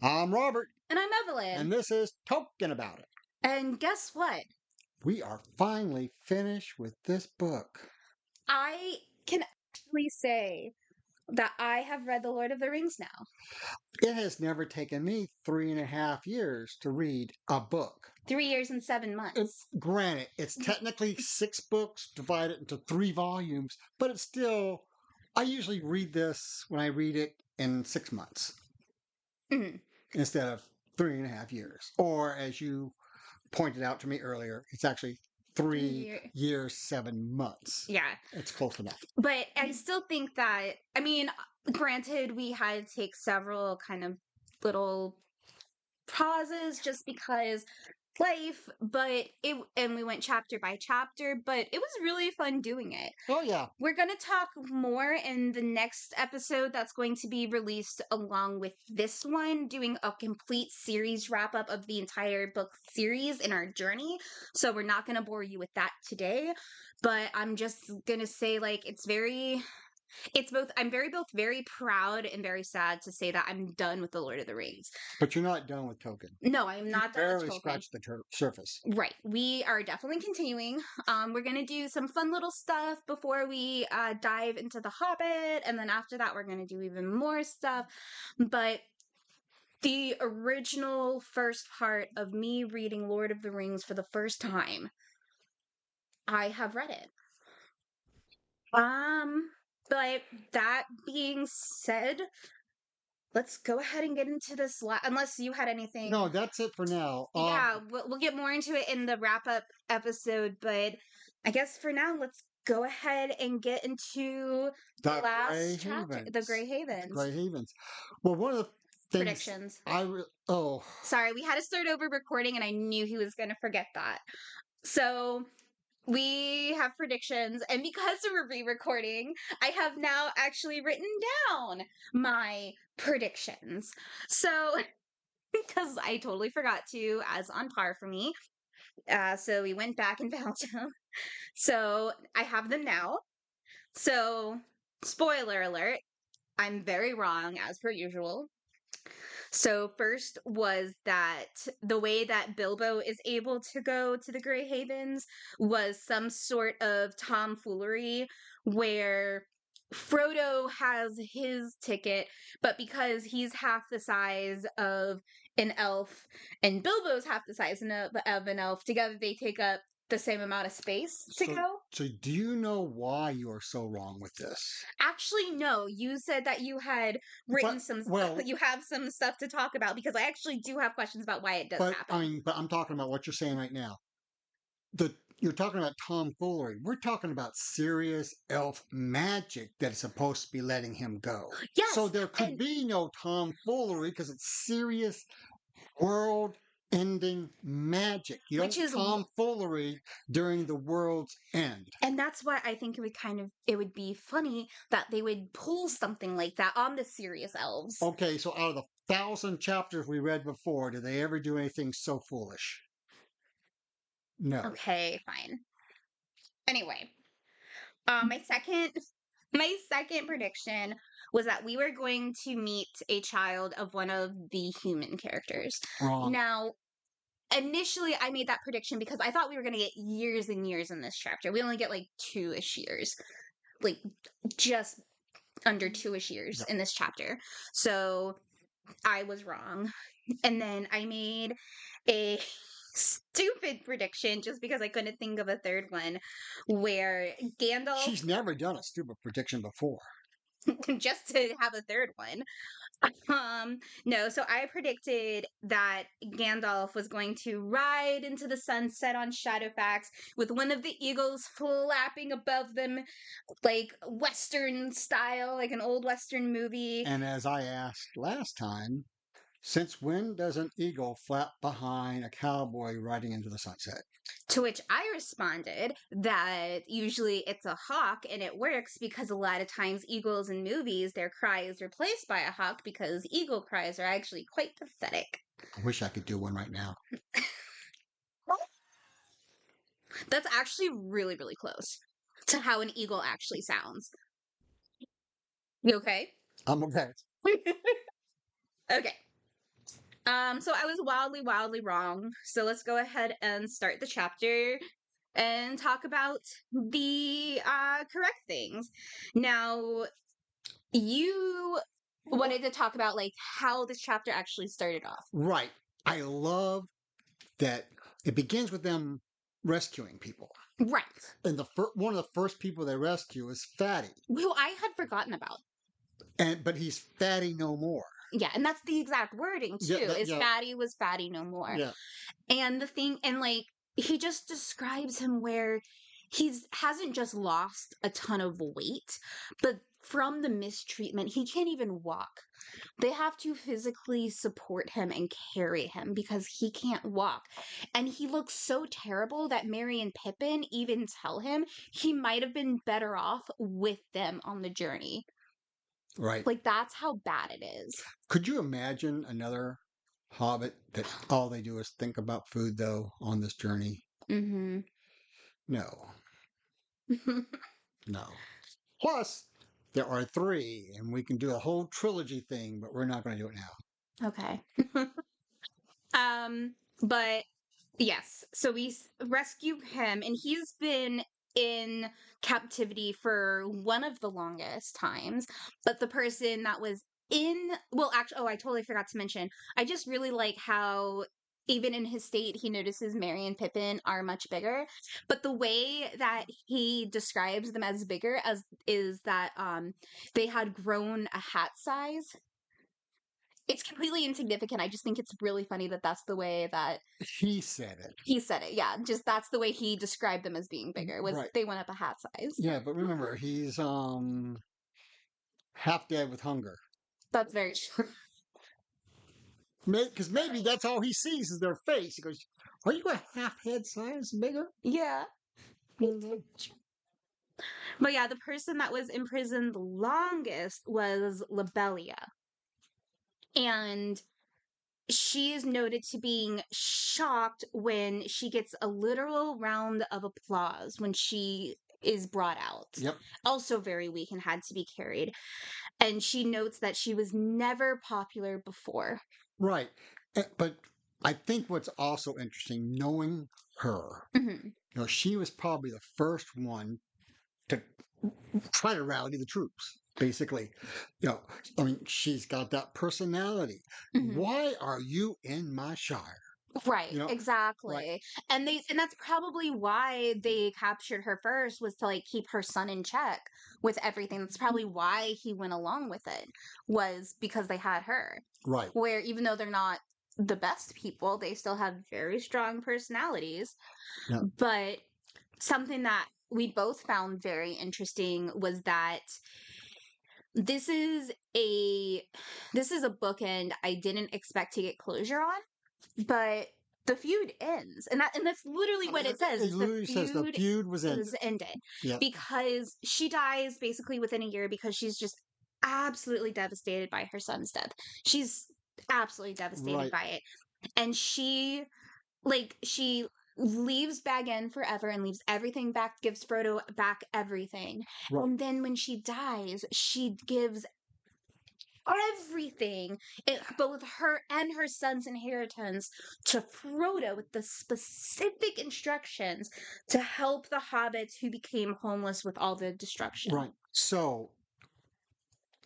I'm Robert, And I'm and Evelyn. this is Talking About It. And guess what? We are finally finished with this book. I can actually say that I have read The Lord of the Rings now. It has never taken me 3.5 years to read a book. 3 years and 7 months. Granted, it's technically 6 books divided into 3 volumes, but it's still, I usually read this when I read it in 6 months Mhm. instead of 3.5 years. Or as you pointed out to me earlier, it's actually Three 3 years, 7 months. Yeah. It's close enough. But I still think that, granted, we had to take several kind of little pauses just because life, and we went chapter by chapter, but it was really fun doing it. Oh, yeah. We're going to talk more in the next episode that's going to be released along with this one, doing a complete series wrap up of the entire book series in our journey. So we're not going to bore you with that today, but I'm just going to say, like, it's both, both very proud and very sad to say that I'm done with The Lord of the Rings. But you're not done with Token. No, I'm You not done with barely Tolkien. scratched the surface. Right. We are definitely continuing. We're going to do some fun little stuff before we dive into The Hobbit. And then after that, we're going to do even more stuff. But the original first part of me reading Lord of the Rings for the first time, I have read it. But that being said, let's go ahead and get into this. Unless you had anything. No, that's it for now. Yeah, we'll get more into it in the wrap up episode, but I guess for now, let's go ahead and get into the The Grey last chapter, the Havens. Grey Havens Grey Havens. Well, one of the things predictions. oh, Sorry, we had to start over recording, and I knew he was going to forget that. So we have predictions, and because we're re-recording, I have now actually written down my predictions. So because I totally forgot to, as on par for me. So we went back and found them. So I have them now. So, spoiler alert, I'm very wrong as per usual. So, first was that the way that Bilbo is able to go to the Grey Havens was some sort of tomfoolery where Frodo has his ticket, but because he's half the size of an elf and Bilbo's half the size of an elf, together they take up the same amount of space to so go. so do you know why you are so wrong with this? Actually, no. You said that you had written But some. well, You have some stuff to talk about because I actually do have questions about why it does happen. but I'm talking about what you're saying right now. The You're talking about tomfoolery. We're talking about serious elf magic that is supposed to be letting him go. So Yes, there could and be no tomfoolery because it's serious world ending magic. You which don't is tomfoolery during the world's end. and that's why I think it would be funny that they would pull something like that on the serious elves. Okay, so out of the 1,000 chapters we read before, did they ever do anything so foolish? No. Okay, fine. Anyway, my second my second prediction was that we were going to meet a child of one of the human characters. Wrong. Now, initially I made that prediction because I thought we were going to get years and years in this chapter. We only get like 2-ish years. Like just under 2-ish years Yep. in this chapter. So I was wrong. And then I made a stupid prediction just because I couldn't think of a third one where Gandalf She's never done a stupid prediction before. just to have a third one. No, so I predicted that Gandalf was going to ride into the sunset on Shadowfax with one of the eagles flapping above them, like Western style, like an old Western movie. And as I asked last time, since when does an eagle flap behind a cowboy riding into the sunset? To which I responded that usually it's a hawk and it works because a lot of times eagles in movies, their cry is replaced by a hawk because eagle cries are actually quite pathetic. I wish I could do one right now. That's actually really, really close to how an eagle actually sounds. You okay? I'm okay. Okay. So I was wildly, wildly wrong. So let's go ahead and start the chapter and talk about the correct things. Now, you wanted to talk about like how this chapter actually started off. Right. I love that it begins with them rescuing people. Right. And one of the first people they rescue is Fatty. Who I had forgotten about. But he's Fatty no more. Yeah, and that's the exact wording too. Is Yeah, fatty was fatty no more. yeah. And the thing, and like he just describes him where he's hasn't just lost a ton of weight, but from the mistreatment, he can't even walk. They have to physically support him and carry him because he can't walk. And he looks so terrible that Mary and Pippin even tell him he might have been better off with them on the journey. Right. Like, that's how bad it is. Could you imagine another hobbit that all they do is think about food, though, on this journey? Mm-hmm. No, no. Plus, there are three, and we can do a whole trilogy thing, but we're not going to do it now. Okay. But yes, so we rescue him, and he's been in captivity for one of the longest times. But the person that was well, actually, oh, I totally forgot to mention. I just really like how even in his state, he notices Merry and Pippin are much bigger. But the way that he describes them as bigger as is that they had grown a hat size. It's completely insignificant. I just think it's really funny that that's the way that He said it. he said it. Yeah, just that's the way he described them as being bigger. Was Right. they went up a hat size. Yeah, but remember, he's half dead with hunger. That's very true. Because maybe that's all he sees is their face. He goes, "Are you a half head size bigger?" Yeah. But yeah, the person that was imprisoned the longest was Lobelia. And she is noted to being shocked when she gets a literal round of applause when she is brought out. Yep. Also very weak and had to be carried. And she notes that she was never popular before. Right. But I think what's also interesting, knowing her, Mm-hmm. she was probably the first one to try to rally the troops. Basically, I mean, she's got that personality. Mm-hmm. Why are you in my shire? Right, exactly. Right. And that's probably why they captured her first was to like keep her son in check with everything. That's probably why he went along with it was because they had her. Right. Where even though they're not the best people, they still have very strong personalities. Yeah. But something that we both found very interesting was that this is a bookend I didn't expect to get closure on, but the feud ends, and that's literally what it says. It literally says the feud was ended Yep. because she dies basically within a year because she's just absolutely devastated by her son's death. She's absolutely devastated by it, and she leaves Bag End forever and leaves everything back, gives Frodo back everything. Right. And then when she dies, she gives everything, both her and her son's inheritance, to Frodo with the specific instructions to help the hobbits who became homeless with all the destruction. Right. So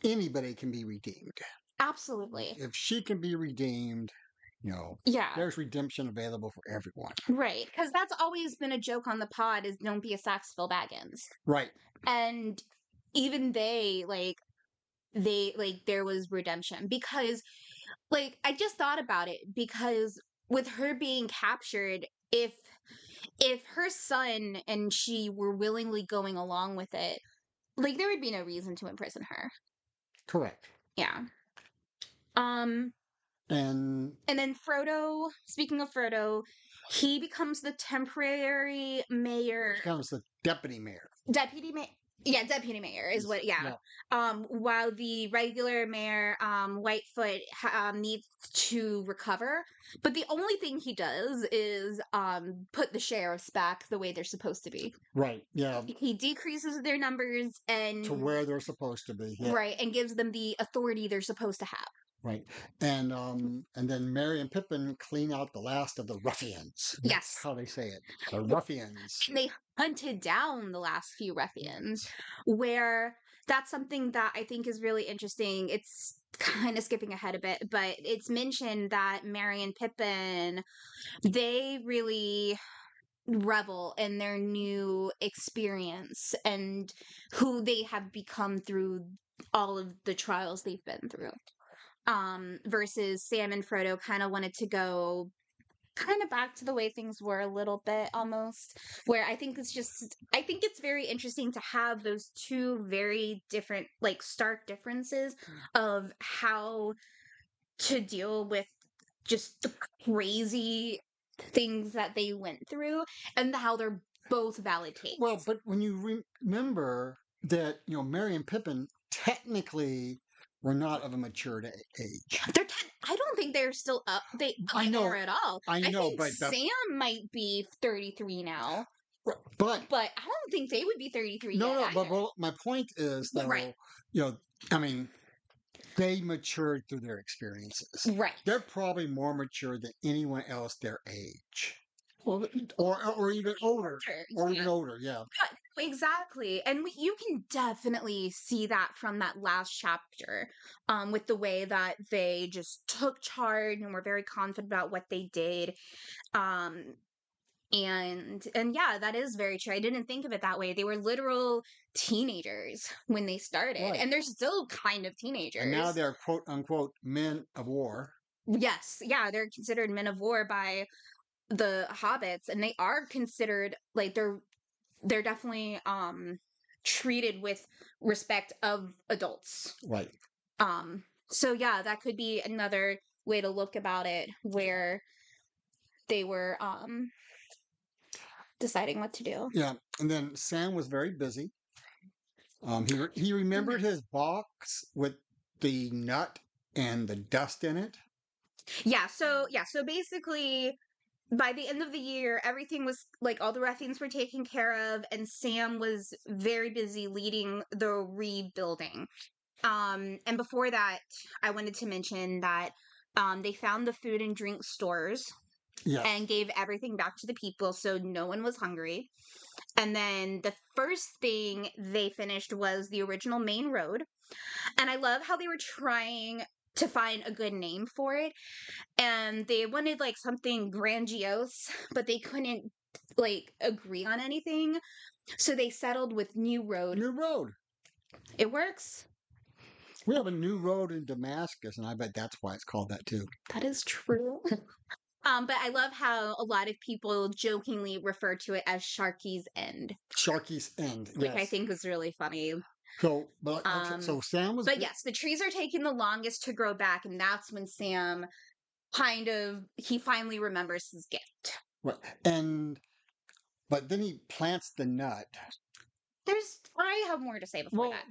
anybody can be redeemed. Absolutely. If she can be redeemed, yeah, there's redemption available for everyone. Right. Because that's always been a joke on the pod is don't be a Saxville Baggins. Right. And even there was redemption because I just thought about it because with her being captured, if her son and she were willingly going along with it, there would be no reason to imprison her. Correct. Yeah. And then Frodo, speaking of Frodo, he becomes the temporary mayor. Becomes the deputy mayor. Deputy mayor. Yeah, deputy mayor is what. Yeah. While the regular mayor, Whitefoot, needs to recover, but the only thing he does is put the sheriffs back the way they're supposed to be. Right. Yeah. He decreases their numbers and to where they're supposed to be. Yeah. Right, and gives them the authority they're supposed to have. right. And then Merry and Pippin clean out the last of the ruffians. That's Yes. how they say it. The ruffians. And they hunted down the last few ruffians, where that's something that I think is really interesting. It's kind of skipping ahead a bit, but it's mentioned that Merry and Pippin, they really revel in their new experience and who they have become through all of the trials they've been through. Versus Sam and Frodo kind of wanted to go kind of back to the way things were a little bit almost, where I think it's very interesting to have those two very different, like, stark differences of how to deal with just the crazy things that they went through and how they're both valid Well, takes. but when you remember that, Merry and Pippin technically were not of a mature age. I don't think they're still up. I They are know, at all. I I know, think but Sam might be 33 now, but but I don't think they would be 33 no, yet no. But, either. my point is Right. though, I mean, they matured through their experiences. Right. They're probably more mature than anyone else their age, Well, or even older, sure, or even yeah. older. Yeah, Exactly. And you can definitely see that from that last chapter, with the way that they just took charge and were very confident about what they did. Um, and yeah, that is very true. I didn't think of it that way. They were literal teenagers when they started, right. and they're still kind of And now teenagers. they're quote unquote men of war. Yes, yeah, they're considered men of war by the hobbits, and they are considered like they're definitely treated with respect of adults. Right. So yeah, that could be another way to look about it, where they were deciding what to do. Yeah. And then Sam was very busy. He remembered Mhm. his box with the nut and the dust in it. So basically by the end of the year, everything was like all the ruffians were taken care of, and Sam was very busy leading the rebuilding. And before that, I wanted to mention that they found the food and drink stores Yes. and gave everything back to the people so no one was hungry. And then the first thing they finished was the original main road. And I love how they were trying to find a good name for it. And they wanted like something grandiose, but they couldn't like agree on anything. So they settled with New Road. New road. It works. We have a new road in Damascus, and I bet that's why it's called that too. That is true. But I love how a lot of people jokingly refer to it as Sharky's End, Sharky's End. which I Yes. think is really funny. So, but okay, Um, so Sam was but yes, the trees are taking the longest to grow back, and that's when Sam he finally remembers his gift. right, and but then he plants the nut. I have more to say before Well, that,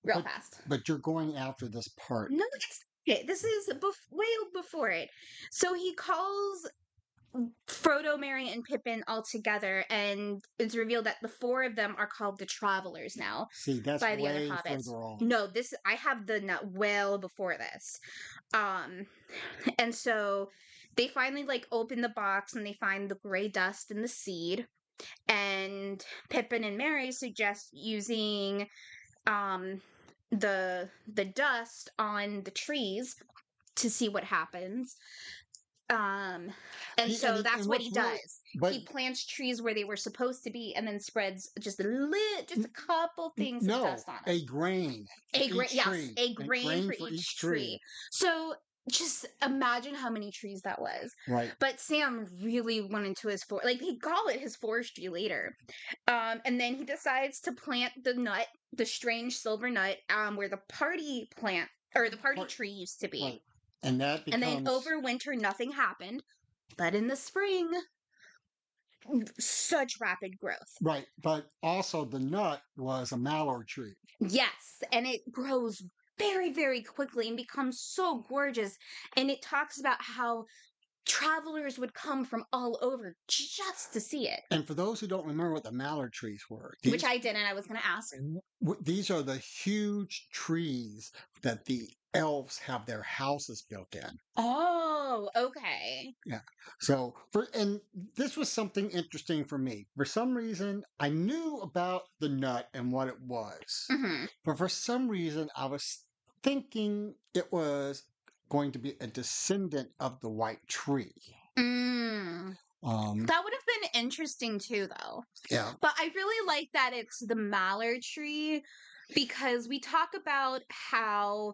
real but fast. you're going after this part. No, it's okay. This is way before it. So he calls Frodo, Merry, and Pippin all together, and it's revealed that the four of them are called the Travelers now See, that's by the other way hobbits. further on. No, this I have the nut well before this. Um and so they finally like open the box and they find the gray dust and the seed. And Pippin and Merry suggest using um the dust on the trees to see what happens. Um, and so that's And what what's he really, does. but He plants trees where they were supposed to be, and then spreads just a couple things of no, dust on them. a grain for each Yes, tree, a a grain grain for for each each tree. tree. So just imagine how many trees that was. Right. But Sam really went into his like he call it his forestry later. And then he decides to plant the nut, the strange silver nut, where the party plant or the party tree used to be. Right. And that And then becomes over winter, nothing happened. But in the spring, such rapid growth. right. But also the nut was a mallow tree. Yes, and it grows very, very quickly and becomes so gorgeous. And it talks about how travelers would come from all over just to see it, And for those who don't remember what the mallard trees were, which I didn't. I was going to ask. these are the huge trees that the elves have their houses built in. Oh, okay. Yeah. And this was something interesting for me. For some reason, I knew about the nut and what it was, Hmm. but for some reason, I was thinking it was going to be a descendant of the white tree. Mm. Um, That would have been interesting too, though. yeah. But I really like that it's the mallard tree because we talk about how,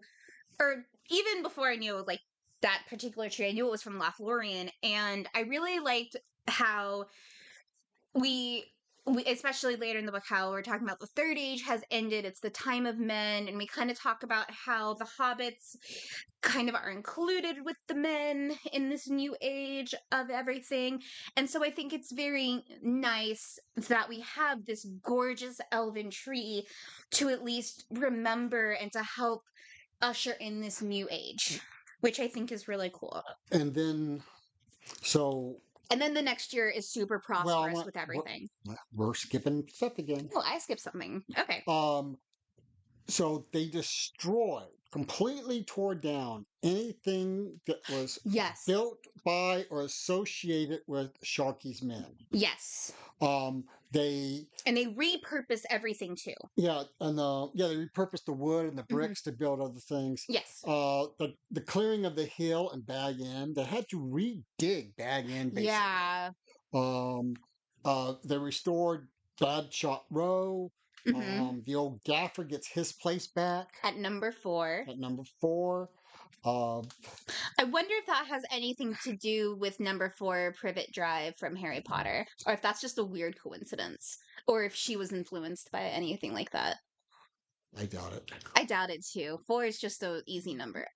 or even before I knew like that particular tree, I knew it was from Lothlorien, and I really liked how we we especially later in the book how we're talking about the third age has ended, it's the time of men, and we kind of talk about how the hobbits kind of are included with the men in this new age of everything. And so I think it's very nice that we have this gorgeous elven tree to at least remember and to help usher in this new age, which I think is really cool. And then, so, And then the next year is super well, prosperous with everything. we're skipping stuff again. Oh, I skipped something. Okay. Um, So they destroyed, completely tore down anything that was Yes. built by or associated with Sharky's men. Yes. They And they repurpose everything too. they repurposed the wood and the Hmm. bricks to build other things. Yes. The clearing of the hill and Bag End, they had to redig Bag End basically. Yeah. Um, they restored Bloodshot Row. Hmm. The old gaffer gets his place back At number 4. at number 4. Uh, I wonder if that has anything to do with number 4 Privet Drive from Harry Potter, or if that's just a weird coincidence, or if she was influenced by anything like that. I doubt it. I doubt it too. 4 is just an easy number.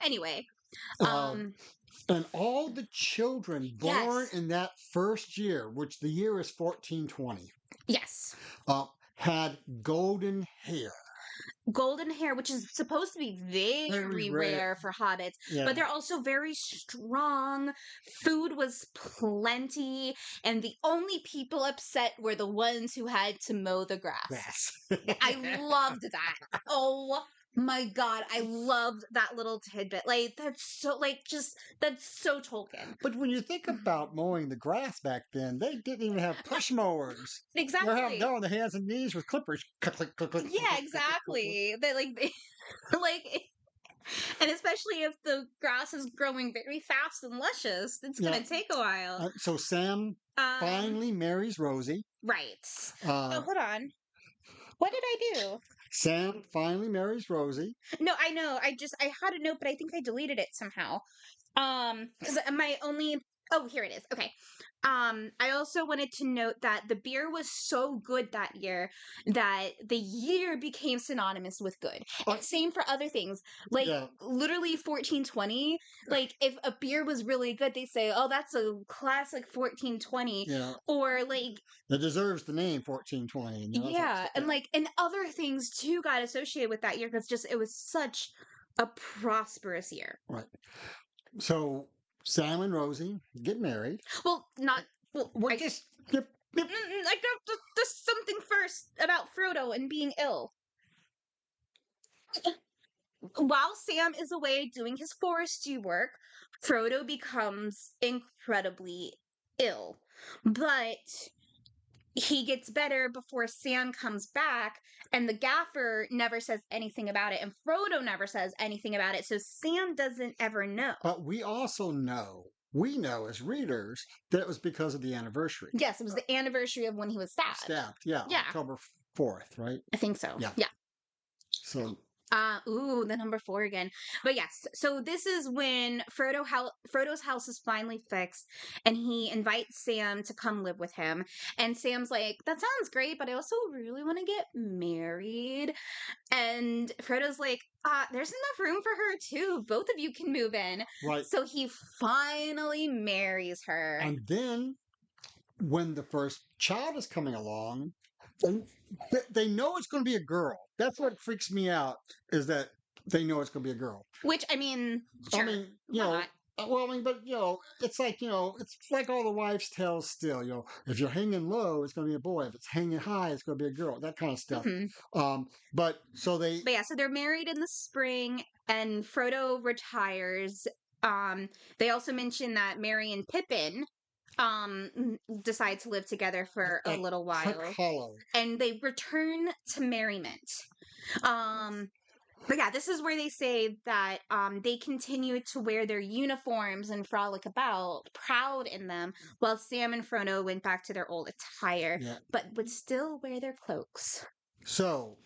Anyway, Uh, um, and all the children born yes, in that first year, which the year is 1420, yes. had golden hair. Golden hair, which is supposed to be Very very rare. rare for hobbits, Yeah. but they're also very strong. Food was plenty, and the only people upset were the ones who had to mow the grass. Yes. I loved that. Oh my god, I loved that little tidbit. Like that's so Tolkien. But when you think about mowing the grass back then, they didn't even have push mowers. They're Exactly. on the hands and knees with clippers. Click, click, click, click, click, Yeah, click, click, click, click. exactly. Like and especially if the grass is growing very fast and luscious, it's Yeah. gonna take a while. So Sam Um, finally marries Rosie. right. Oh, Uh, hold on. What did I do? Sam finally marries Rosie. No, I know. I had a note, but I think I deleted it somehow. Because my only oh, here it is. Okay. I also wanted to note that the beer was so good that year that the year became synonymous with good. Oh, And same for other things. Like yeah. literally 1420. Like if a beer was really good, they say, "Oh, that's a classic 1420." Yeah. Or like It deserves the name 1420. And yeah, and like and other things too got associated with that year because just it was such a prosperous year. right. So Sam and Rosie get married. Well, not well. We're I just yep, yep. I got just something first about Frodo and being ill. While Sam is away doing his forestry work, Frodo becomes incredibly ill. But he gets better before Sam comes back, and the gaffer never says anything about it, and Frodo never says anything about it, so Sam doesn't ever know. But we know as readers that it was because of the anniversary. Yes, it was the anniversary of when he was stabbed. Stabbed, yeah, Yeah. October 4th, right? I think so. Yeah. Yeah. So The number 4 again. But yes, so this is when Frodo's house is finally fixed, and he invites Sam to come live with him. And Sam's like, "That sounds great, but I also really want to get married." And Frodo's like, there's enough room for her too. Both of you can move in." right, So he finally marries her. and then when the first child is coming along, and they know it's going to be a girl. That's what freaks me out is that they know it's going to be a girl. Which, I mean, sure. I mean, why not? Well, I mean, but it's like it's like all the wives' tales still. If you're hanging low, it's going to be a boy. If it's hanging high, it's going to be a girl. That kind of stuff. Mhm. But so they But yeah, so they're married in the spring, and Frodo retires. They also mention that Merry and Pippin decide to live together for a at little Crick while, Hollow. and they return to merriment. Um, but yeah, this is where they say that they continue to wear their uniforms and frolic about, proud in them, while Sam and Frodo went back to their old attire, Yeah. but would still wear their cloaks. So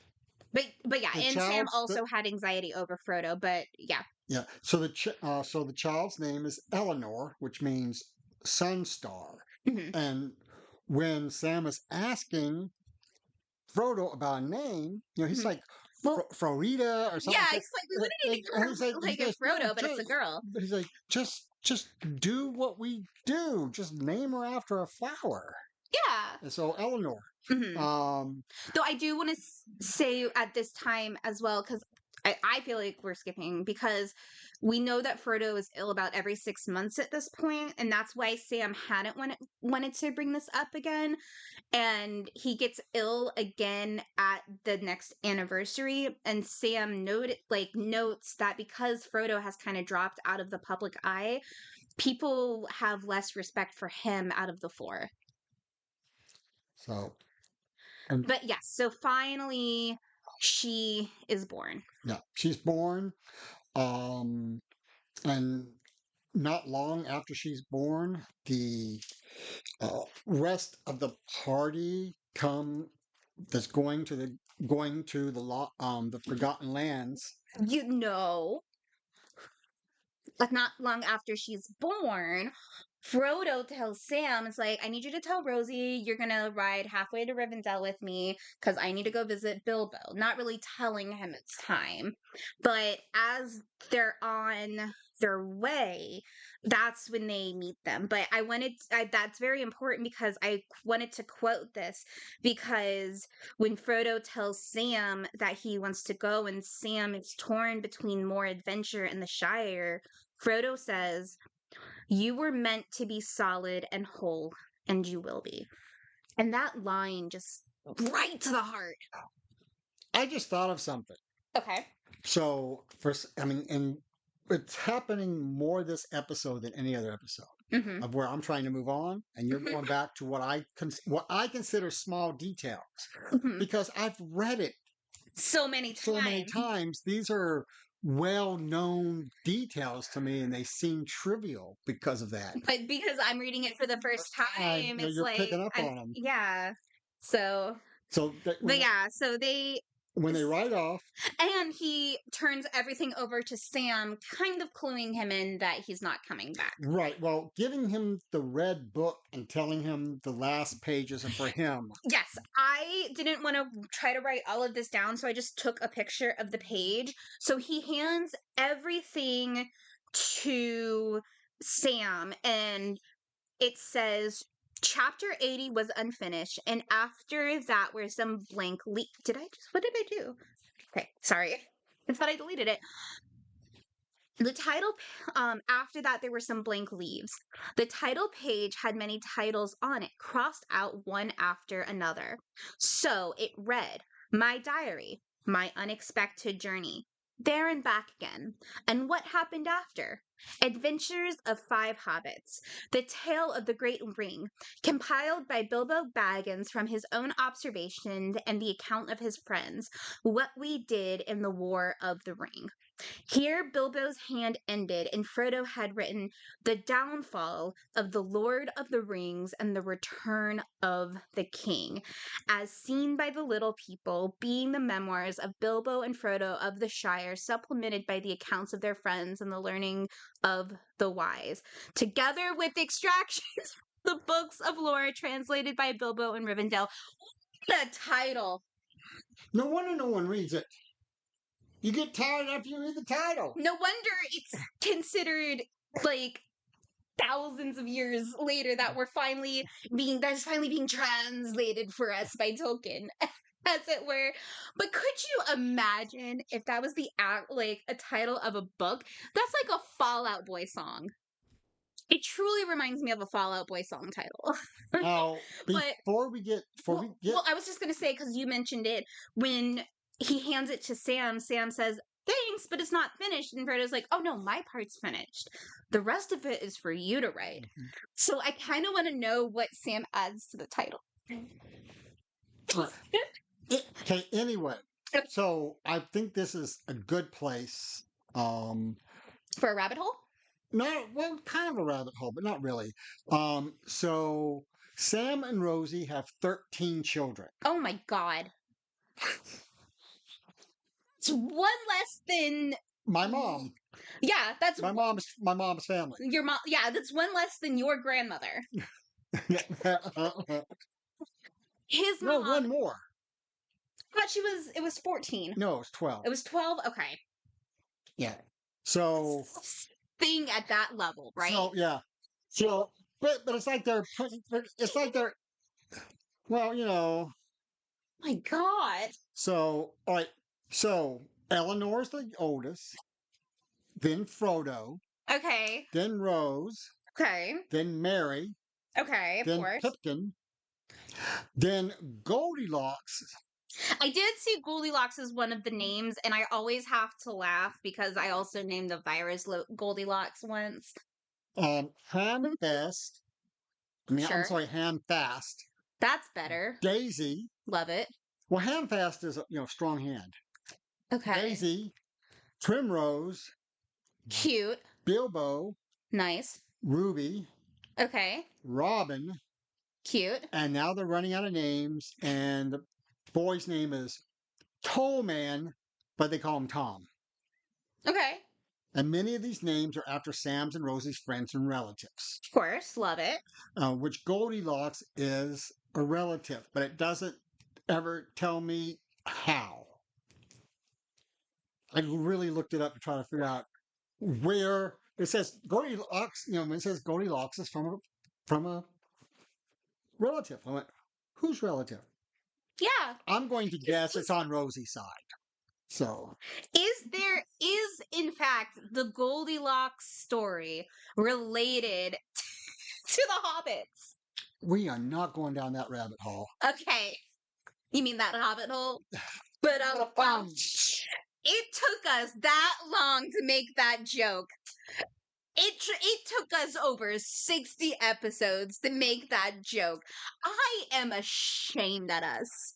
But yeah, the and Sam child's the also had anxiety over Frodo, but yeah. yeah. So the child's name is Eleanor, which means sun star. Mhm, And when Sam is asking Frodo about a name, he's mhm. like Well, Florida or something yeah, like that. it's like we wanted to And he's like, like it's Frodo, but it's a girl. but he's like, just do what we do. Just name her after a flower. Yeah. And so Eleanor. Hmm. Um, Though I do want to say at this time as well, because I feel like we're skipping because we know that Frodo is ill about every 6 months at this point, and that's why Sam hadn't wanted to bring this up again. And he gets ill again at the next anniversary, and Sam notes that because Frodo has kind of dropped out of the public eye, people have less respect for him out of the four. so and But yes, so finally she is born. yeah, she's born. Um, and not long after she's born, the rest of the party come that's going to the Forgotten Lands. You know, like not long after she's born, Frodo tells Sam, it's like, I need you to tell Rosie you're gonna ride halfway to Rivendell with me because I need to go visit Bilbo. Not really telling him it's time. But as they're on their way, that's when they meet them. But that's very important because I wanted to quote this because when Frodo tells Sam that he wants to go and Sam is torn between more adventure and the Shire, Frodo says, you were meant to be solid and whole, and you will be. And that line just right to the heart. I just thought of something. Okay. So I mean, and it's happening more this episode than any other episode Mm-hmm. of where I'm trying to move on, and you're going back to what I consider small details Mm-hmm. because I've read it So many so many times. times. These are well-known details to me, and they seem trivial because of that. But because I'm reading it for the first time, it's You're like, picking up on them. yeah. So, So but yeah, so when they ride off, and he turns everything over to Sam, kind of cluing him in that he's not coming back. right? Well, giving him the red book and telling him the last pages are for him. Yes, I didn't want to try to write all of this down, so I just took a picture of the page. So he hands everything to Sam, and it says chapter 80 was unfinished, and after that were some blank what did I do? Okay, sorry. I thought I deleted it. The title, after that, there were some blank leaves. The title page had many titles on it, crossed out one after another. So it read, My Diary, My Unexpected Journey, There and Back Again, and What Happened After, Adventures of Five Hobbits, The Tale of the Great Ring, compiled by Bilbo Baggins from his own observations and the account of his friends, What We Did in the War of the Ring. Here, Bilbo's hand ended, and Frodo had written The Downfall of the Lord of the Rings and the Return of the King, as seen by the little people, being the memoirs of Bilbo and Frodo of the Shire, supplemented by the accounts of their friends and the learning of the wise, together with extractions from the books of lore translated by Bilbo and Rivendell. What a title! No wonder no one reads it. You get tired after you read the title. No wonder it's considered like thousands of years later that's finally being translated for us by Tolkien. as it were. But could you imagine if that was the act, like a title of a book? That's like a Fallout Boy song. It truly reminds me of a Fallout Boy song title. Now, But well, I was just gonna say because you mentioned it when he hands it to Sam. Sam says, "Thanks, but it's not finished." And Frodo's like, "Oh no, my part's finished. The rest of it is for you to write." So I kind of want to know what Sam adds to the title. Okay, anyway, so I think this is a good place. Um, For a rabbit hole? Not well, kind of a rabbit hole, but not really. So Sam and Rosie have 13 children. Oh my god. It's one less than My mom, yeah, that's my mom's family. your mom. Yeah, that's one less than your grandmother. His No, mom, one more. I thought it was 14. No, it's 12. It was 12. Okay. Yeah. So Thing at that level, right? so yeah. So but it's like they're putting it's like they're well, My god. so all right. So Eleanor's the oldest, then Frodo, Okay. then Rose, Okay. then Mary, Okay, of then course. Pipkin, then Goldilocks. I did see Goldilocks as one of the names, and I always have to laugh because I also named the virus Goldilocks once. Handfast. I'm Sure. sorry, Handfast. That's better. Daisy. Love it. Well, Handfast is a strong hand. Okay. Daisy, Primrose, Cute. Bilbo, Nice. Ruby, Okay. Robin, Cute. and now they're running out of names, and the boy's name is Tollman, but they call him Tom. Okay. And many of these names are after Sam's and Rosie's friends and relatives, Of course. Love it. which Goldilocks is a relative, but it doesn't ever tell me how. I really looked it up to try to figure out where it says Goldilocks. When it says Goldilocks is from a relative. I went, whose relative? Yeah. I'm going to guess it's on Rosie's side. So Is in fact the Goldilocks story related to the hobbits? we are not going down that rabbit hole. Okay. You mean that hobbit hole? But it took us that long to make that joke. It took us over 60 episodes to make that joke. I am ashamed at us.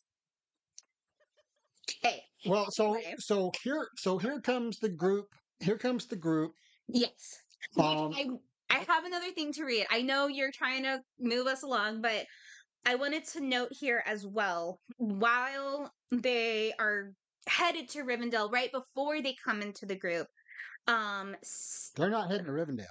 Okay. Well, Anyway. so here comes the group. Here comes the group. Yes. Um, I have another thing to read. I know you're trying to move us along, but I wanted to note here as well, while they are headed to Rivendell, right before they come into the group, they're not heading to Rivendell.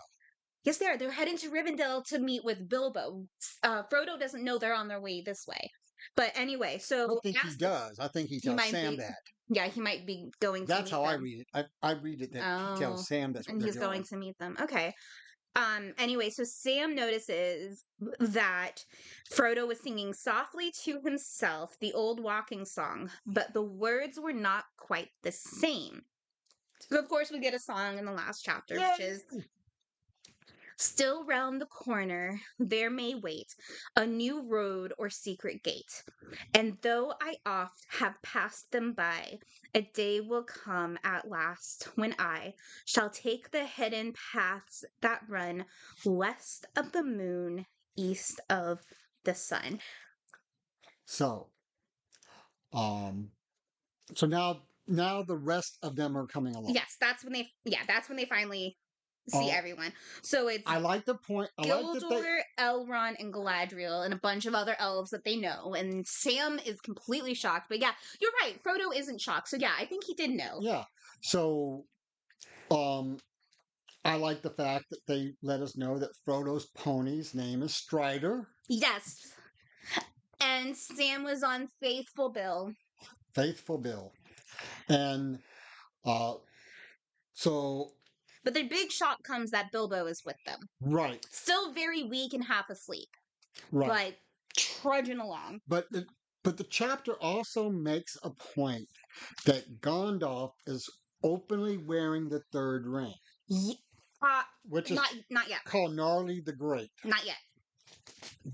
yes, they are. They're heading to Rivendell to meet with Bilbo. Frodo doesn't know they're on their way this way. But anyway, I so don't think he does. I think he tells Sam that. Yeah, he might be going to That's meet how I them. read it. I read it that he tells Sam that's what And they're he's doing. going to meet them. Okay. Anyway, so Sam notices that Frodo was singing softly to himself the old walking song, but the words were not quite the same. So of course we get a song in the last chapter, which is still round the corner there may wait a new road or secret gate. And though I oft have passed them by, a day will come at last when I shall take the hidden paths that run west of the moon, east of the sun. So, um, so now the rest of them are coming along. Yes, that's when they finally see everyone. So it's I like the point. Gildor, Elrond, and Galadriel, and a bunch of other elves that they know. And Sam is completely shocked. But yeah, you're right. Frodo isn't shocked. So yeah, I think he did know. Yeah. So, I like the fact that they let us know that Frodo's pony's name is Strider. Yes. And Sam was on Faithful Bill. Faithful Bill. And so. But the big shock comes that Bilbo is with them. Right. Still very weak and half asleep. Right. But trudging along. But But the chapter also makes a point that Gandalf is openly wearing the third ring, Ye- Uh, which is not yet. called Gnarly the Great. Not yet.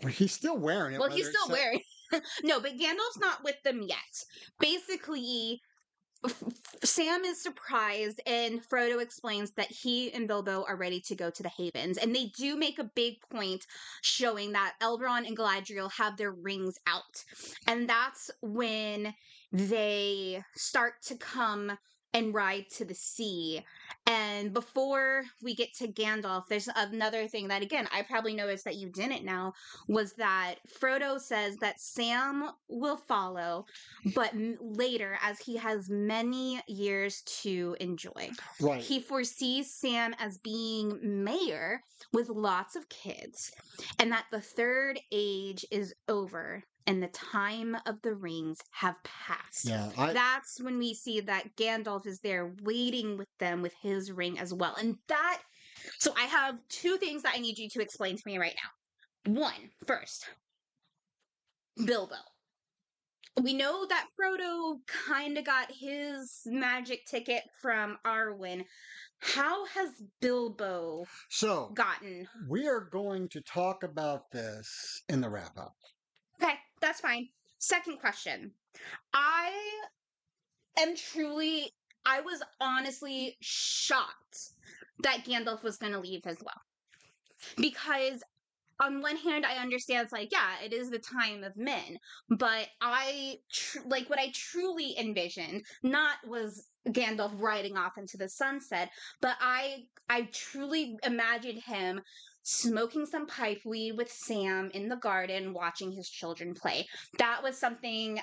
But he's still wearing it. Well, he's Whether it's still wearing. No, but Gandalf's not with them yet. Basically, Sam is surprised, and Frodo explains that he and Bilbo are ready to go to the Havens. And they do make a big point showing that Elrond and Galadriel have their rings out. And that's when they start to come and ride to the sea. And before we get to Gandalf, there's another thing that, again, I probably noticed that you didn't know, was that Frodo says that Sam will follow, but later, as he has many years to enjoy. right. He foresees Sam as being mayor with lots of kids, and that the third age is over and the time of the rings have passed. Yeah, That's when we see that Gandalf is there waiting with them with his ring as well. And that, so I have two things that I need you to explain to me right now. One, first, Bilbo. We know that Frodo kind of got his magic ticket from Arwen. How has Bilbo so gotten? we are going to talk about this in the wrap up. Okay, that's fine. Second question. I I was honestly shocked that Gandalf was going to leave as well. Because on one hand, I understand it's like, yeah, it is the time of men, but like what I truly envisioned, not was Gandalf riding off into the sunset, but I truly imagined him smoking some pipe weed with Sam in the garden, watching his children play. That was something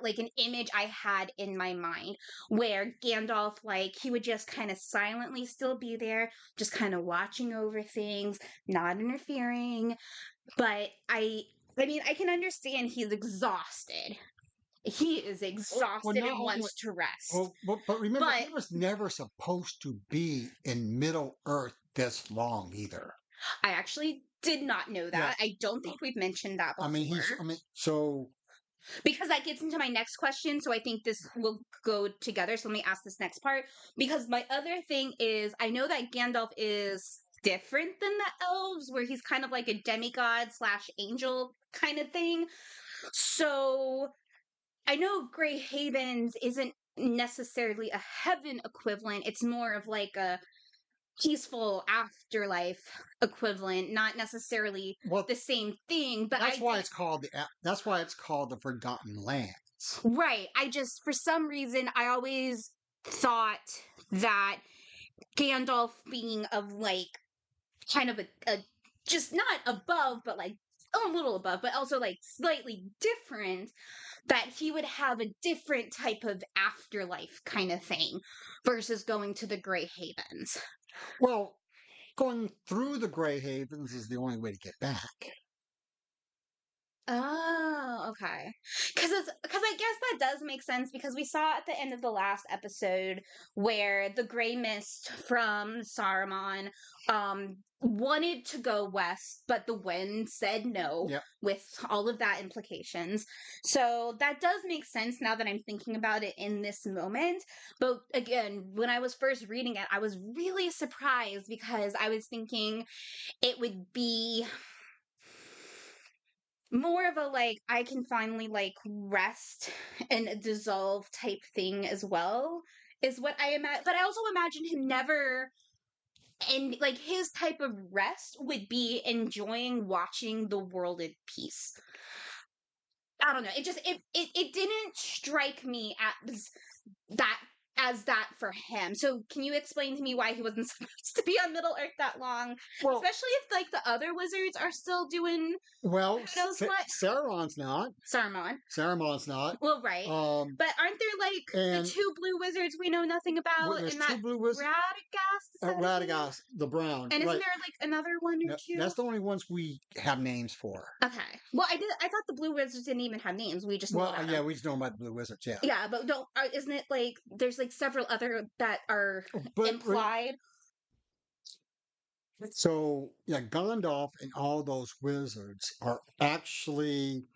like an image I had in my mind, where Gandalf, like, he would just kind of silently still be there, just kind of watching over things, not interfering. But I mean, I can understand he's exhausted. He is exhausted not and only wants to rest. but remember, But he was never supposed to be in Middle Earth this long either. I actually did not know Yeah. that. I don't think we've mentioned that before. So Because that gets into my next question, so I think this will go together. So let me ask this next part. Because my other thing is, I know that Gandalf is different than the elves, where he's kind of like a demigod / angel kind of thing. So I know Grey Havens isn't necessarily a heaven equivalent. It's more of like a peaceful afterlife equivalent, not necessarily the same thing. But that's why it's called the Forgotten Lands. Right. I just, for some reason, I always thought that Gandalf being of like kind of a just not above, but like a little above, but also like slightly different, that he would have a different type of afterlife kind of thing versus going to the Grey Havens. Well, going through the Grey Havens is the only way to get back. Oh, okay. Because I guess that does make sense, because we saw at the end of the last episode where the gray mist from Saruman wanted to go west, but the wind said no. Yep. With all of that implications. So that does make sense now that I'm thinking about it in this moment. But again, when I was first reading it, I was really surprised, because I was thinking it would be more of a like I can finally like rest and dissolve type thing as well, is what I imagine. But I also imagine him never, and like his type of rest would be enjoying watching the world at peace. I don't know, it just it didn't strike me that as that for him. So can you explain to me why he wasn't supposed to be on Middle Earth that long? Well, especially if like the other wizards are still doing well, who knows what? Saruman's not. Saruman's not. Well, right. But aren't there like the two blue wizards we know nothing about? There's and two that blue wizards. Radagast, the brown. And isn't right. there like another one or two? That's the only ones we have names for. Okay. Well, I thought the blue wizards didn't even have names. We just know about them. we just know about the blue wizards. Yeah. Yeah, but isn't it like there's like several other that are implied? So yeah, Gandalf and all those wizards are actually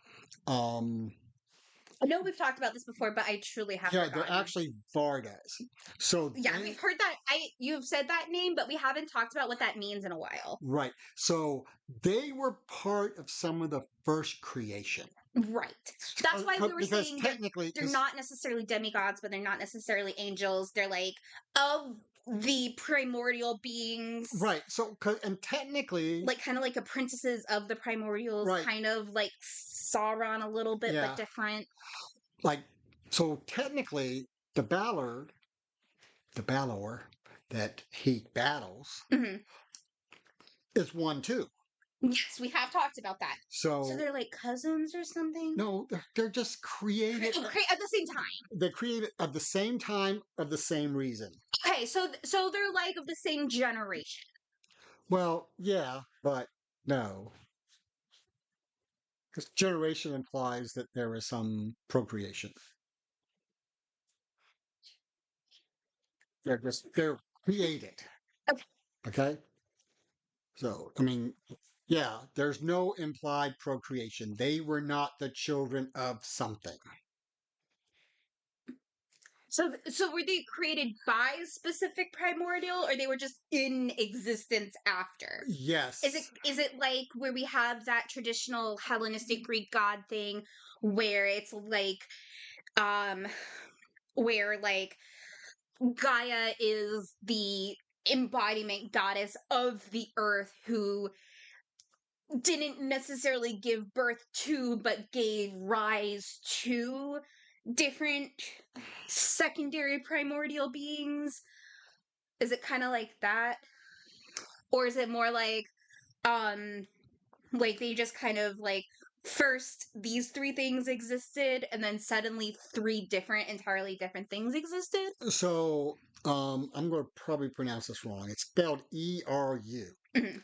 I know we've talked about this before, but I truly have Yeah, they're forgotten. actually Vargas. So Yeah, we've heard that. You've said that name, but we haven't talked about what that means in a while. right. So they were part of some of the first creation. Right. That's why we were Because saying technically, they're not necessarily demigods, but they're not necessarily angels. They're like of the primordial beings. right. So, and technically, Like kind of like apprentices of the primordials, right. kind of like Sauron a little bit, Yeah. but different. Like, so technically, the Ballard, the Balor that he battles Hmm. is one too. Yes, we have talked about that. So So they're like cousins or something? no, they're just created. At the same time. They're created at the same time of the same reason. Okay, so they're like of the same generation. Well, yeah, but no, because generation implies that there is some procreation. They're created. Okay. Okay. So I mean, yeah, there's no implied procreation. They were not the children of something. So were they created by specific primordial, or they were just in existence after? Yes. Is it like where we have that traditional Hellenistic Greek god thing where it's like um where like Gaia is the embodiment goddess of the earth who didn't necessarily give birth to but gave rise to different secondary primordial beings? Is it kind of like that, or is it more um like they just kind of like first these three things existed and then suddenly three different entirely different things existed? So I'm going to probably pronounce this wrong. It's spelled Eru, Mhm,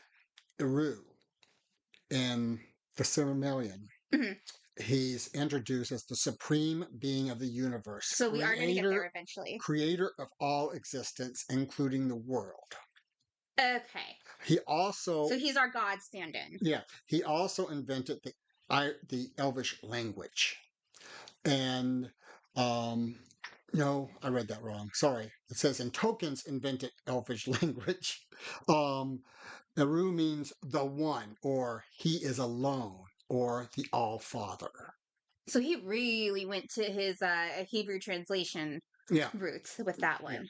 Eru, in the Silmarillion. mhm. He's introduced as the supreme being of the universe, So we are going to get there eventually. creator of all existence, including the world. Okay, He also, so he's our god stand-in. yeah, he also invented the Elvish language. And um, no, I read that wrong. Sorry. It says in tokens invented Elvish language. Um, Eru means the one, or he is alone, or the All Father. So he really went to his Hebrew translation Yeah. roots with that Yeah. one.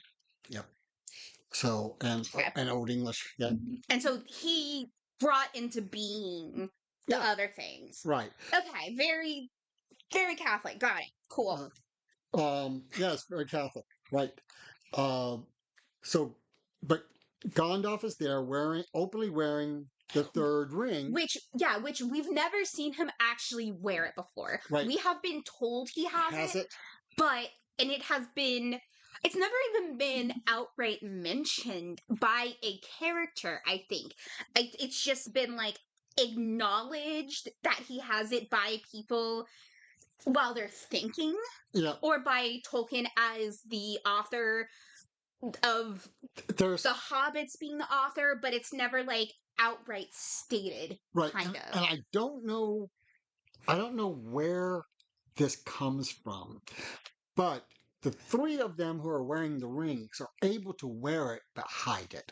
Yep. So Okay. and Old English. Yeah. And so he brought into being the Yeah. other things. Right. Okay, very, very Catholic. Got it. Cool. Yes, very Catholic. Right. Um. So, but Gandalf is there openly wearing the third ring. Which we've never seen him actually wear it before. Right. We have been told he has it. but and it's never even been outright mentioned by a character, I think. It's just been like acknowledged that he has it by people while they're thinking, Yeah. or by Tolkien as the author of There's the Hobbits being the author, but it's never like outright stated, right, kind of. and I don't know where this comes from, but the three of them who are wearing the rings are able to wear it but hide it.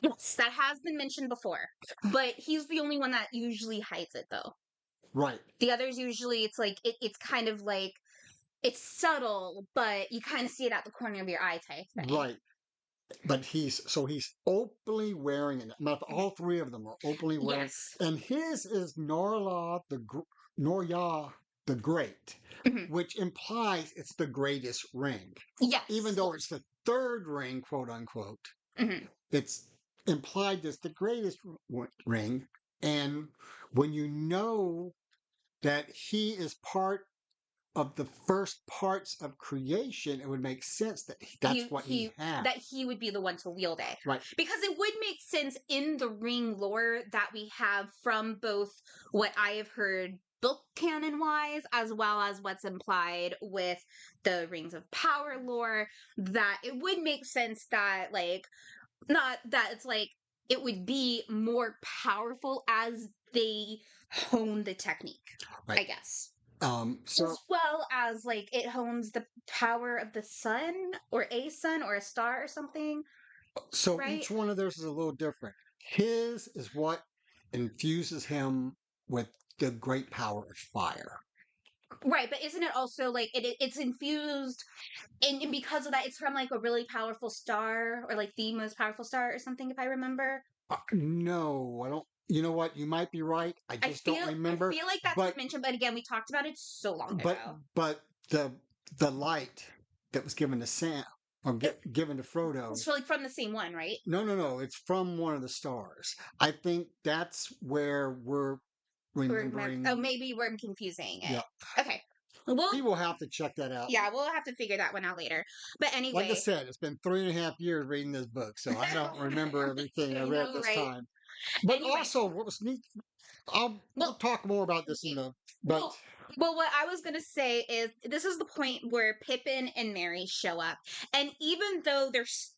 Yes, that has been mentioned before. But he's the only one that usually hides it, though. Right. The others usually, it's like, it's kind of like, it's subtle, but you kind of see it at the corner of your eye type thing. Right. But he's openly wearing it. Now, all three of them are openly wearing, Yes. and his is Norya the Great, Mhm. which implies it's the greatest ring. Yes. Even though it's the third ring, quote unquote, Mhm. it's implied as the greatest ring. And when you know that he is part of the first parts of creation, it would make sense that that's what he had. That he would be the one to wield it. Right. Because it would make sense in the ring lore that we have from both what I have heard book canon wise, as well as what's implied with the Rings of Power lore, that it would make sense that like not that it's like it would be more powerful as they hone the technique, Right. I guess. So as well as like it hones the power of the sun or a sun or a star or something, so right? each one of theirs is a little different. His is what infuses him with the great power of fire. Right, but isn't it also like it's infused and because of that it's from like a really powerful star or like the most powerful star or something if I remember. No, I don't. You know what? You might be right. I I just don't feel I remember. feel like that's But been mentioned, but again, we talked about it so long but ago. but the light that was given to Sam or It, given to Frodo. it's like from the same one, right? No, no, no. It's from one of the stars. I think that's where we're Oh, remembering. maybe we're confusing Yeah, it. Okay. Well, we will have to check that out. yeah, we'll have to figure that one out later. But Like I anyway, said, it's been 3.5 years reading this book, so I don't remember everything I I read know, this right? time. But Anyway, also, what was neat, we'll well, talk more about this in the. But well, well, what I was gonna say is this is the point where Pippin and Mary show up, and even though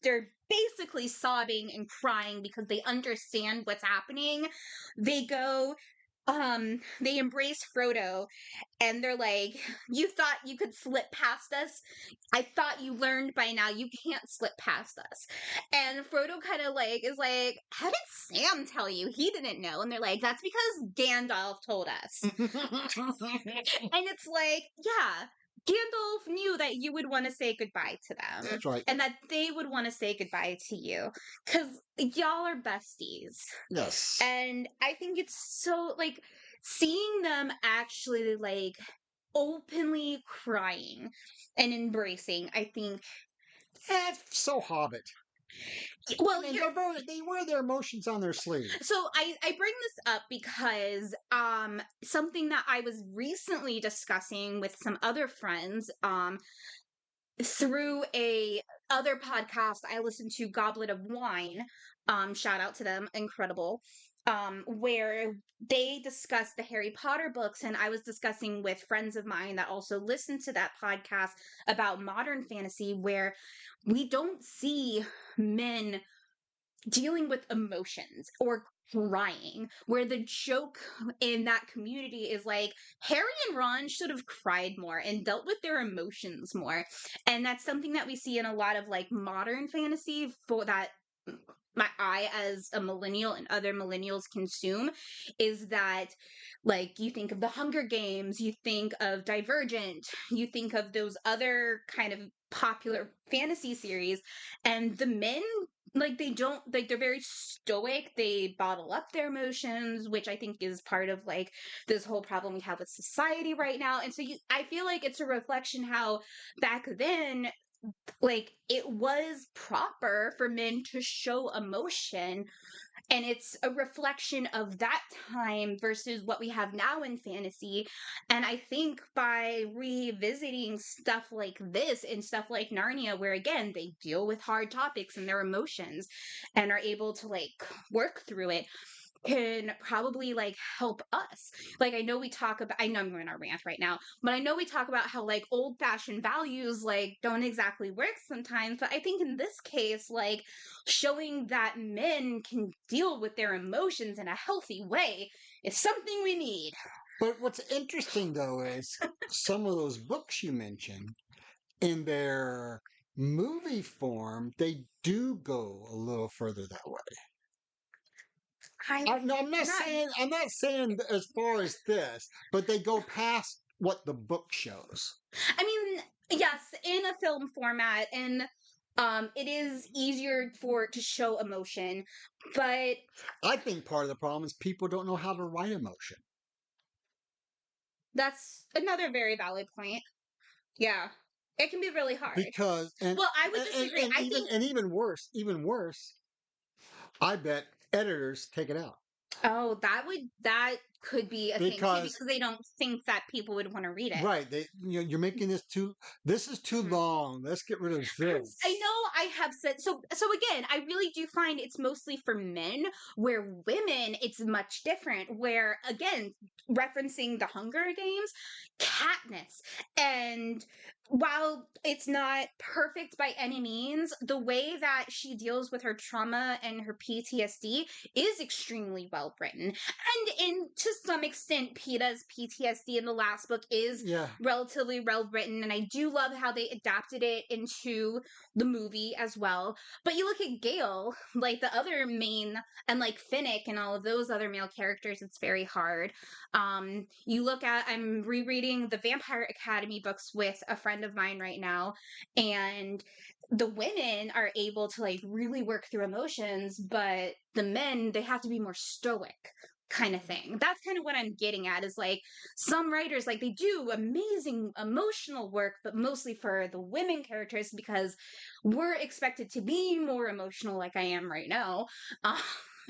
they're basically sobbing and crying because they understand what's happening, they go, they embrace Frodo, and they're like, "You thought you could slip past us? I thought you learned by now you can't slip past us." And Frodo kind of like is like, "How did Sam tell you? He didn't know." And they're like, "That's because Gandalf told us." And it's like, yeah, Gandalf knew that you would want to say goodbye to them that's right. and that they would want to say goodbye to you because y'all are besties. Yes. And I think it's so like seeing them actually like openly crying and embracing, I think. That's so Hobbit. I Well, mean, here, they wear their emotions on their sleeve. so I bring this up because something that I was recently discussing with some other friends through a other podcast I listened to, Goblet of Wine, shout out to them, incredible, where they discussed the Harry Potter books, and I was discussing with friends of mine that also listened to that podcast about modern fantasy, where we don't see men dealing with emotions or crying, where the joke in that community is like Harry and Ron should have cried more and dealt with their emotions more. And that's something that we see in a lot of like modern fantasy for that my I as a millennial and other millennials consume is that like you think of the Hunger Games, you think of Divergent, you think of those other kind of popular fantasy series, and the men like they don't like they're very stoic, they bottle up their emotions, which I think is part of like this whole problem we have with society right now. And so I feel like it's a reflection how back then like it was proper for men to show emotion, and it's a reflection of that time versus what we have now in fantasy. And I think by revisiting stuff like this and stuff like Narnia, where again they deal with hard topics and their emotions and are able to like work through it, can probably like help us. Like I know we talk about I know I'm going on a rant right now, but I know we talk about how like old fashioned values like don't exactly work sometimes, but I think in this case like showing that men can deal with their emotions in a healthy way is something we need. But what's interesting though is some of those books you mentioned in their movie form, they do go a little further that way. I No, not I'm not saying as far as this, but they go past what the book shows. I mean, yes, in a film format and it is easier for to show emotion, but I think part of the problem is people don't know how to write emotion. that's another very valid point. Yeah. It can be really hard. Because Well, I would disagree. I think even worse, I bet editors take it out. oh, that could be a thing too Because because they don't think that people would want to read it. right, you're making this is too Mhm. long. Let's get rid of I this. know I have said so again, I really do find it's mostly for men, where women it's much different, where again, referencing the Hunger Games, Katniss, and while it's not perfect by any means, the way that she deals with her trauma and her PTSD is extremely well written. And in to some extent, Peta's PTSD in the last book is Yeah. relatively well written, and I do love how they adapted it into the movie as well. But you look at Gale, like the other main, and like Finnick and all of those other male characters, it's very hard. You look at, I'm rereading the Vampire Academy books with a friend of mine right now, and the women are able to like really work through emotions, but the men, they have to be more stoic kind of thing. That's kind of what I'm getting at, is like some writers, like they do amazing emotional work, but mostly for the women characters because we're expected to be more emotional like I am right now.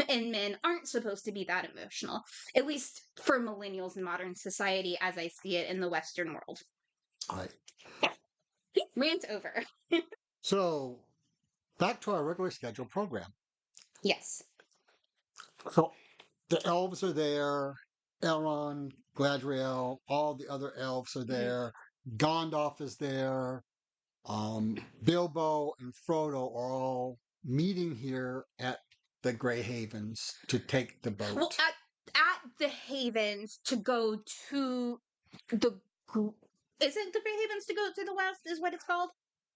And men aren't supposed to be that emotional, at least for millennials in modern society as I see it in the Western world. All right. Rant over. So back to our regular scheduled program. Yes. So the elves are there. Elrond, Gladriel, all the other elves are there. Gandalf is there. Bilbo and Frodo are all meeting here at the Grey Havens to take the boat. Well, at the Havens to go to the isn't the Grey Havens to go to the west is what it's called?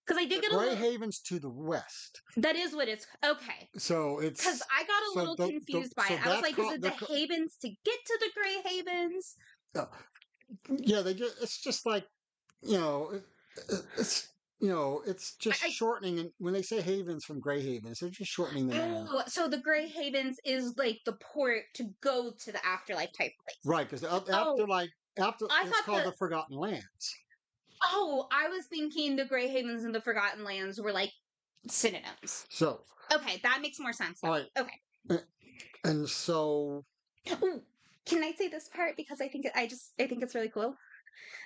Because I did get a Grey little. Havens to the west. That is what it's okay. So it's Because I got a little confused by it. I was like, is it the Havens to get to the Grey Havens? Yeah, it's just like, it's it's just shortening. And when they say havens from Grey Havens, they're just shortening the name. Oh, so the Grey Havens is like the port to go to the afterlife type place. Right, because it's called the Forgotten Lands. Oh, I was thinking the Grey Havens and the Forgotten Lands were like synonyms. So okay, that makes more sense. All right. Okay. And so, ooh, can I say this part because I think it's really cool.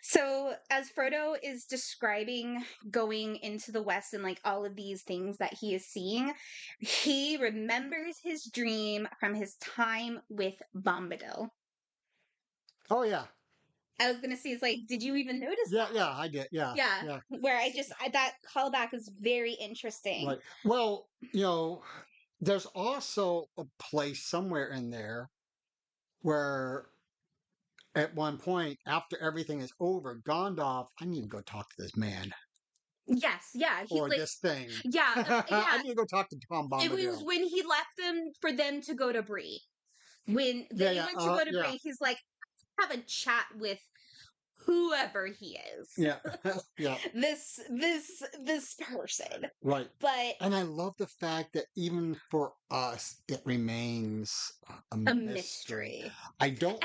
So as Frodo is describing going into the West and like all of these things that he is seeing, he remembers his dream from his time with Bombadil. Oh yeah. I was gonna say, it's like, did you even notice that? Yeah, I did. Yeah. Where that callback is very interesting. Right. Well, there's also a place somewhere in there where at one point, after everything is over, Gandalf, I need to go talk to this man. Yes, yeah. Or like, this thing. Yeah, yeah. I need to go talk to Tom Bombadil. It was when he left them for them to go to Bree. When they went to go to Bree, he's like, have a chat with whoever he is. Yeah. Yeah. This person. Right. But and I love the fact that even for us it remains a mystery. I don't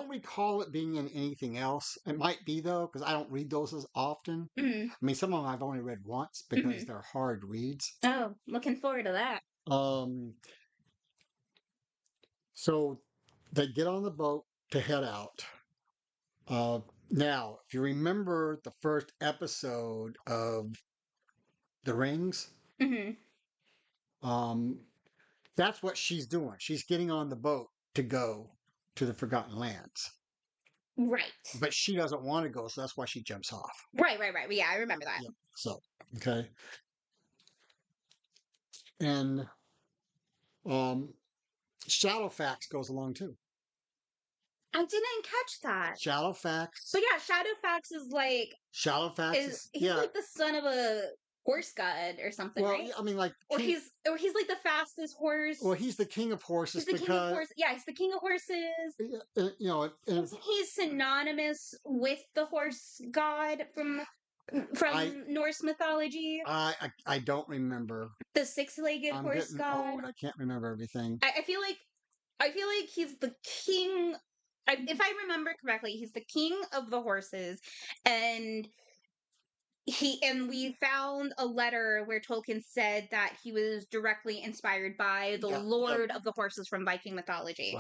recall it being in anything else. It might be though, because I don't read those as often. Mm-hmm. I mean, some of them I've only read once because they're hard reads. Oh, looking forward to that. So they get on the boat to head out. Now, if you remember the first episode of The Rings, that's what she's doing. She's getting on the boat to go to the Forgotten Lands. Right. But she doesn't want to go, so that's why she jumps off. Right. Yeah, I remember that. Yeah. So, okay. And Shadowfax goes along too. I didn't catch that. Shadowfax. So yeah, Shadowfax is like he's like the son of a horse god or something, right? I mean, like, or he's like the fastest horse. Well, he's the king of horses Yeah, he's the king of horses. He's synonymous with the horse god from Norse mythology. I don't remember The six-legged horse god. Old. I can't remember everything. I feel like he's the king. If I remember correctly, he's the king of the horses, and we found a letter where Tolkien said that he was directly inspired by the Lord of the Horses from Viking mythology.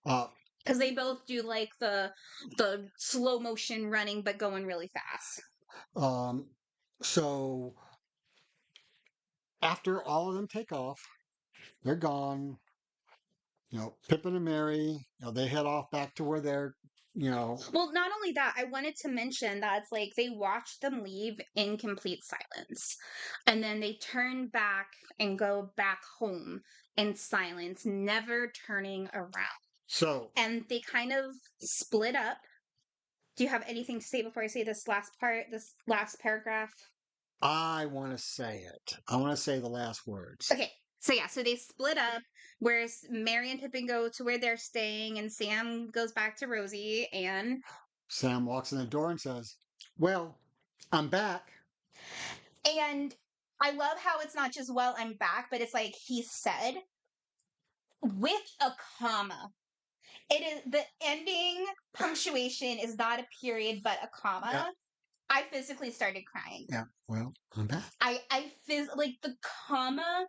Right. Because they both do like the slow motion running, but going really fast. So after all of them take off, they're gone. Pippin and Merry, they head off back to where they're, Well, not only that, I wanted to mention that it's like they watch them leave in complete silence. And then they turn back and go back home in silence, never turning around. So and they kind of split up. Do you have anything to say before I say this last part, this last paragraph? I want to say it. I want to say the last words. Okay. So yeah, so they split up, whereas Mary and Pippin go to where they're staying, and Sam goes back to Rosie, and Sam walks in the door and says, "Well, I'm back." I love how it's not just "well, I'm back," but it's like he said with a comma. It is the ending punctuation is not a period but a Yeah, comma. I physically started crying. yeah. Well, I'm back. Like the comma,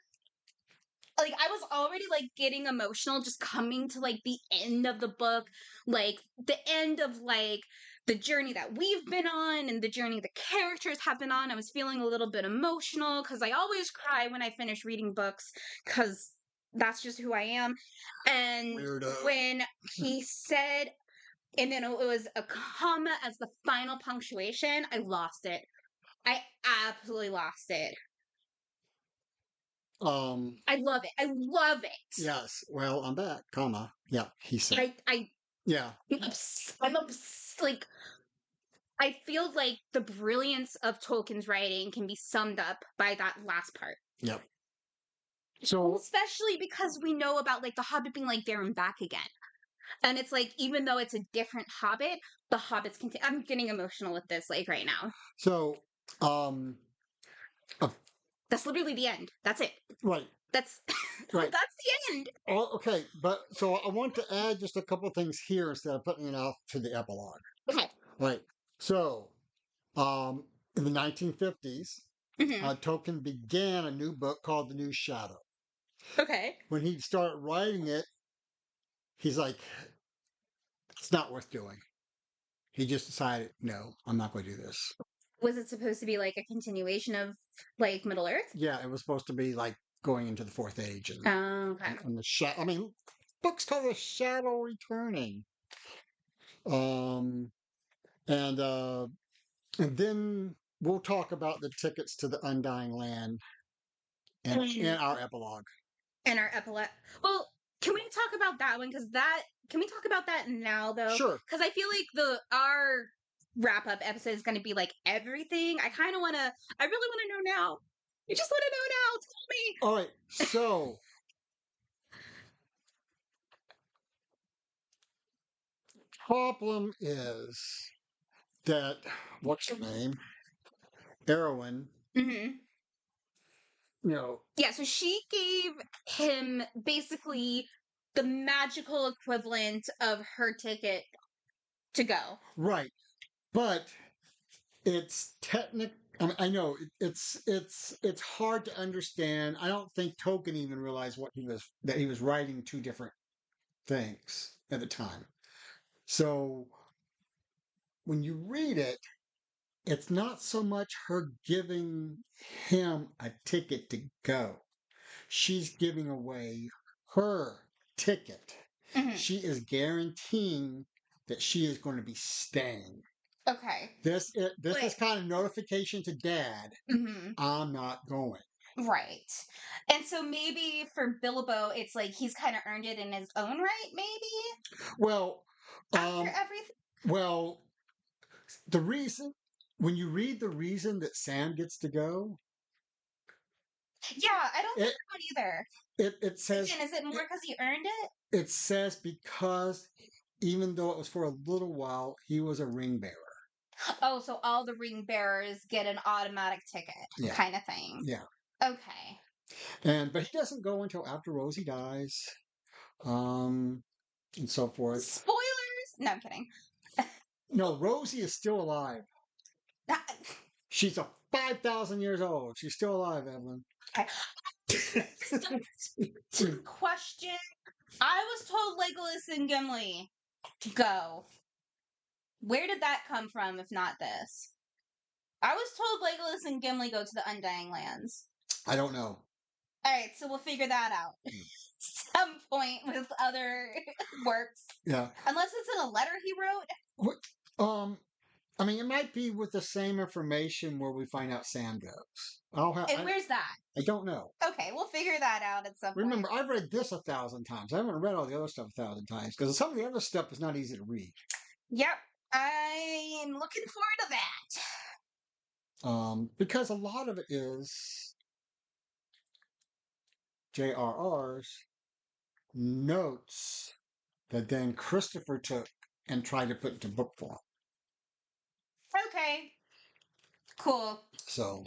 like I was already like getting emotional just coming to like the end of the book, like the end of like the journey that we've been on and the journey the characters have been on. I was feeling a little bit emotional because I always cry when I finish reading books because that's just who I am. And Weirdo. when he said, and then it was a comma as the final punctuation, I lost it. I absolutely lost it. Um, I love it. I love it. yes. Well, I'm back, comma. Yeah, he said. I Yeah. like I feel like the brilliance of Tolkien's writing can be summed up by that last part. Yep. So, Especially because we know about like the Hobbit being like there and back again. And it's like even though it's a different Hobbit, the Hobbits can I'm getting emotional with this like right now. so, um, uh, That's literally the end. That's it. right, That's right. that's the end. Oh, okay, but so I want to add just a couple things here instead of putting it off to the epilogue. Okay. Right. So, in the 1950s, Hmm. Tolkien began a new book called The New Shadow. Okay. When he started writing it, he's like, it's not worth doing. He just decided, no, I'm not going to do this. Was it supposed to be like a continuation of like Middle Earth? Yeah, it was supposed to be like going into the fourth age Okay. and the shadow. I mean, books called The Shadow Returning. Um, and and then we'll talk about the tickets to the Undying Land in our epilogue. And our epilogue. Well, can we talk about that one? Because that can we talk about that now though? Sure. Because I feel like the our wrap up episode is going to be like everything. I kind of want to. I really want to know now. I just want to know now. Tell me. All right. So, problem is that what's her name? Erwin. Hmm. You know, Yeah. So she gave him basically the magical equivalent of her ticket to go. right. But it's technic. I mean, I know it's hard to understand. I don't think Tolkien even realized what he was writing two different things at the time. So when you read it, it's not so much her giving him a ticket to go. She's giving away her ticket. Hmm. She is guaranteeing that she is going to be staying. Okay. This is But kind of notification to dad. mhm. I'm not going. Right. And so maybe for Bilbo, it's like he's kind of earned it in his own right, maybe Well, after um, everything. well, the reason when you read the reason that Sam gets to go, Yeah, I don't get it that one either. it says Again, is it more because he earned it? it says because even though it was for a little while, he was a ring bearer. Oh, so all the ring bearers get an automatic ticket Yeah, kind of thing. yeah. Okay. And but he doesn't go until after Rosie dies, um, and so forth. Spoilers! No, I'm kidding. No, Rosie is still alive. That- She's a 5,000 years old. She's still alive, Evelyn. okay. Question. I was told Legolas and Gimli to go. Where did that come from, if not this? I was told Legolas and Gimli go to the Undying Lands. I don't know. Alright, so we'll figure that out. Some point with other works. Yeah. Unless it's in a letter he wrote. I mean, it might be with the same information where we find out Sam goes. And where's that? I don't know. Okay, we'll figure that out at some point. Remember, I've read this 1,000 times. I haven't read all the other stuff 1,000 times because some of the other stuff is not easy to read. Yep, I am looking forward to that. Because a lot of it is J.R.R.'s notes that then Christopher took and tried to put into book form. Okay, cool. So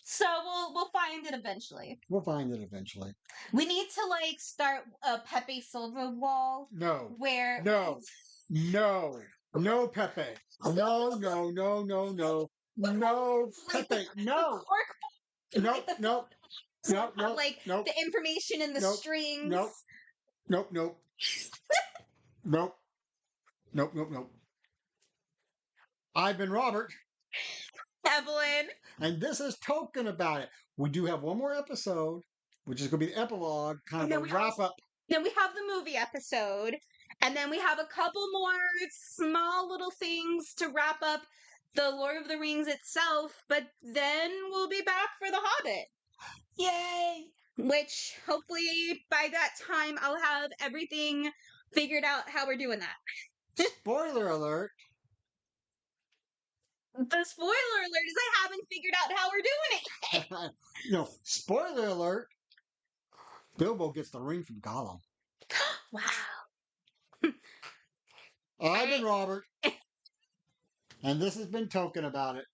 So we'll find it eventually. we'll find it eventually. We need to like start a Pepe Silva wall No, where no, no, no, Pepe. No, no, no, no, no, no, Pepe. No, cork no, no, no, no, like no, the information in the nope, strings. nope, nope, nope, nope, nope, nope, nope. I've been Robert, Evelyn. and this is Token About It. We do have one more episode, which is going to be the epilogue, kind And of then a we have wrap up. Then we have the movie episode, and then we have a couple more small little things to wrap up the Lord of the Rings itself, but then we'll be back for The Hobbit. Yay! Which hopefully by that time I'll have everything figured out how we're doing that. Spoiler alert. The spoiler alert is I haven't figured out how we're doing it. Spoiler alert. Bilbo gets the ring from Gollum. Wow. I've been Robert, and this has been Token About It.